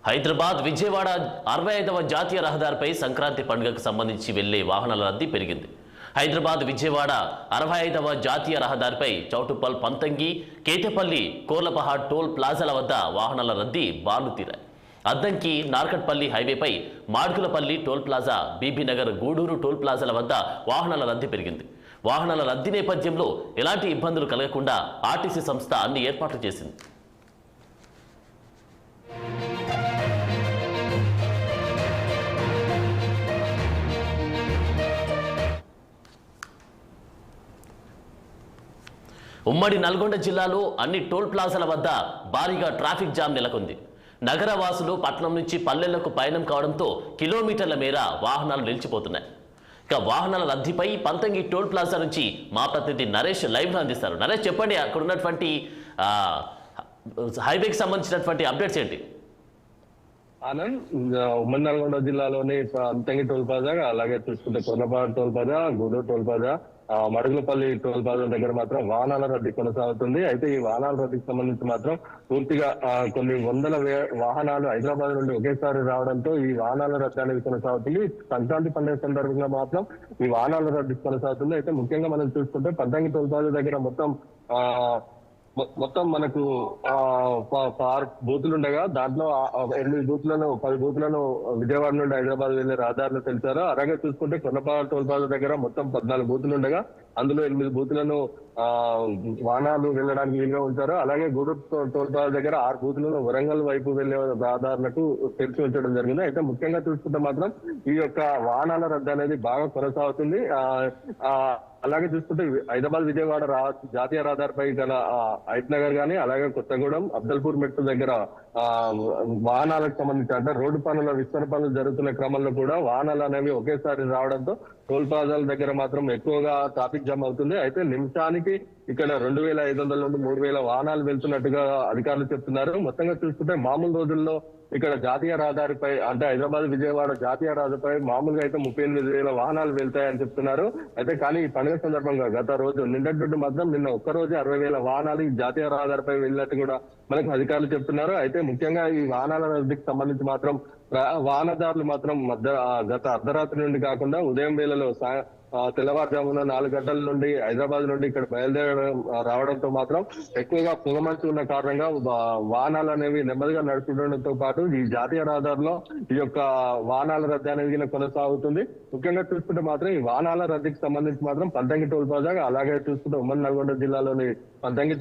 హైదరాబాద్ విజయవాడ 65వ జాతీయ రహదారిపై సంక్రాంతి పండుగకు సంబంధించి వెళ్లే వాహనాల రద్దీ పెరిగింది. హైదరాబాద్ విజయవాడ 65వ జాతీయ రహదారిపై చౌటుప్పల్ పంతంగి కేతపల్లి కోర్లపహాడ్ టోల్ ప్లాజాల వద్ద వాహనాల రద్దీ బార్లు తీరాయి. అద్దంకి నార్కట్పల్లి హైవేపై Madgulapally toll plaza, Bibinagar Gudur toll ప్లాజాల వద్ద వాహనాల రద్దీ పెరిగింది. వాహనాల రద్దీ నేపథ్యంలో ఎలాంటి ఇబ్బందులు కలగకుండా ఆర్టీసీ సంస్థ అన్ని ఏర్పాట్లు చేసింది. ఉమ్మడి నల్గొండ జిల్లాలో అన్ని టోల్ ప్లాజాల వద్ద భారీగా ట్రాఫిక్ జామ్ నెలకొంది. నగర వాసులు పట్టణం నుంచి పల్లెలకు పయనం కావడంతో కిలోమీటర్ల మేర వాహనాలు నిలిచిపోతున్నాయి. ఇక వాహనాల రద్దీపై పంతంగి టోల్ ప్లాజా నుంచి మా ప్రతినిధి నరేష్ లైవ్లో అందిస్తారు. నరేష్, చెప్పండి, అక్కడ ఉన్నటువంటి హైవేకి సంబంధించినటువంటి అప్డేట్స్ ఏంటి? ఆనంద్, ఉమ్మడి నల్గొండ జిల్లాలోని పంతంగి టోల్ ప్లాజా, అలాగే చూసుకుంటే Korlapadu toll plaza, Gudur toll plaza, Madugulapally toll plaza దగ్గర మాత్రం వాహనాల రద్దీ కొనసాగుతుంది. అయితే ఈ వాహనాల రద్దీకి సంబంధించి మాత్రం పూర్తిగా కొన్ని వందల వాహనాలు హైదరాబాద్ నుండి ఒకేసారి రావడంతో ఈ వాహనాల రద్దీ అనేది కొనసాగుతుంది. సంక్రాంతి పండుగ సందర్భంగా మాత్రం ఈ వాహనాల రద్దీ కొనసాగుతుంది. అయితే ముఖ్యంగా మనం చూసుకుంటే పంతంగి టోల్ ప్లాజా దగ్గర మొత్తం మనకు 6 బూతులు ఉండగా దాంట్లో 8 బూతులను 10 బూతులను విజయవాడ నుండి హైదరాబాద్ వెళ్లే రహదారులు తెలిసారు. అలాగే చూసుకుంటే కొన్నపాడు టోల్ ప్లాజా దగ్గర మొత్తం 14 బూతులు ఉండగా అందులో 8 బూతులను వాహనాలు వెళ్ళడానికి వీలుగా ఉంచారు. అలాగే గూడూరు టోల్ ప్లాజా దగ్గర 6 బూతులను వరంగల్ వైపు వెళ్లే రహదారులకు తెరిచి ఉంచడం జరిగింది. అయితే ముఖ్యంగా చూసుకుంటే మాత్రం ఈ యొక్క వాహనాల రద్దు అనేది బాగా కొనసాగుతుంది. అలాగే చూసుకుంటే హైదరాబాద్ విజయవాడ జాతీయ రహదారిపై గల హైత్ నగర్ గానీ, అలాగే కొత్తగూడెం అబ్దల్పూర్ మెట్టు దగ్గర వాహనాలకు సంబంధించి అంటే రోడ్డు పనుల విస్తరణ పనులు జరుగుతున్న క్రమంలో కూడా వాహనాలు అనేవి ఒకేసారి రావడంతో టోల్ ప్లాజాల దగ్గర మాత్రం ఎక్కువగా ట్రాఫిక్ జామ్ అవుతుంది. అయితే నిమిషానికి ఇక్కడ 2500 నుండి 3000 వాహనాలు వెళ్తున్నట్టుగా అధికారులు చెప్తున్నారు. మొత్తంగా చూసుకుంటే మామూలు రోజుల్లో ఇక్కడ జాతీయ రహదారిపై అంటే హైదరాబాద్ విజయవాడ జాతీయ రహదారిపై మామూలుగా అయితే 38,000 వాహనాలు వెళ్తాయని చెప్తున్నారు. అయితే కానీ ఈ పండుగ సందర్భంగా గత రోజు నిన్నటి మాత్రం నిన్న ఒక్కరోజు 60,000 వాహనాలు ఈ జాతీయ రహదారిపై వెళ్ళినట్టు కూడా మనకు అధికారులు చెప్తున్నారు. అయితే ముఖ్యంగా ఈ వాహనాల రద్దీకి సంబంధించి మాత్రం వాహనదారులు మాత్రం గత అర్ధరాత్రి నుండి కాకుండా ఉదయం వేళలో తెల్లవారుజామున 4 గంటల నుండి హైదరాబాద్ నుండి ఇక్కడ రావడంతో మాత్రం ఎక్కువగా పొగమంచు ఉన్న కారణంగా వాహనాలు అనేవి నెమ్మదిగా నడుపుతుండటంతో పాటు ఈ జాతీయ రహదారిలో ఈ యొక్క వాహనాల రద్దీ అనేది కొనసాగుతుంది. ముఖ్యంగా చూసుకుంటే మాత్రం ఈ వాహనాల రద్దీకి సంబంధించి మాత్రం పంతంగి టోల్ ప్లాజా, అలాగే చూసుకుంటే ఉమ్మడి నల్గొండ జిల్లాలోని Panthangi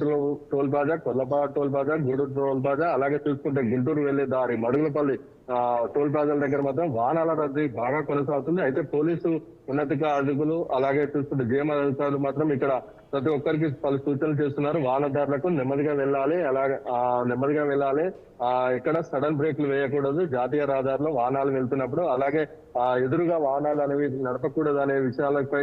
toll plaza, Kollapadu toll plaza, Gudur toll plaza, అలాగే చూసుకుంటే గుంటూరు వెళ్లే దారి మడుగులపల్లి టోల్ ప్లాజాల దగ్గర మాత్రం వాహనాల రద్దీ బాగా కొనసాగుతుంది. అయితే పోలీసు ఉన్నతాధికారులు అలాగే చూస్తుంటే జీఎం అధికారులు మాత్రం ఇక్కడ ప్రతి ఒక్కరికి పలు సూచనలు చేస్తున్నారు. వాహనదారులకు నెమ్మదిగా వెళ్ళాలి, అలాగే నెమ్మదిగా వెళ్ళాలి, ఇక్కడ సడన్ బ్రేక్లు వేయకూడదు, జాతీయ రహదారిలో వాహనాలు వెళ్తున్నప్పుడు అలాగే ఎదురుగా వాహనాలు అనేవి నడపకూడదు అనే విషయాలపై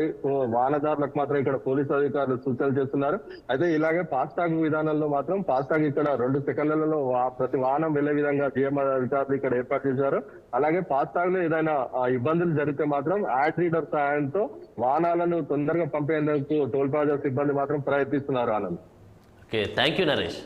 వాహనదారులకు మాత్రం ఇక్కడ పోలీసు అధికారులు సూచనలు చేస్తున్నారు. అయితే ఇలాగే ఫాస్టాగ్ విధానంలో మాత్రం ఫాస్టాగ్ ఇక్కడ 2 సెకండ్లలో ప్రతి వాహనం వెళ్లే విధంగా జీఎం అధికారులు ఇక్కడ ఏర్పాటు చేశారు. అలాగే ఫాస్టాగ్ లో ఏదైనా ఇబ్బందులు జరిగితే మాత్రం యాడ్ రీడర్ సహాయంతో వాహనాలను తొందరగా పంపేందుకు టోల్ ప్లాజా సిబ్బంది మాత్రం ప్రయత్నిస్తున్నారు. Anand. Okay, thank you Naresh.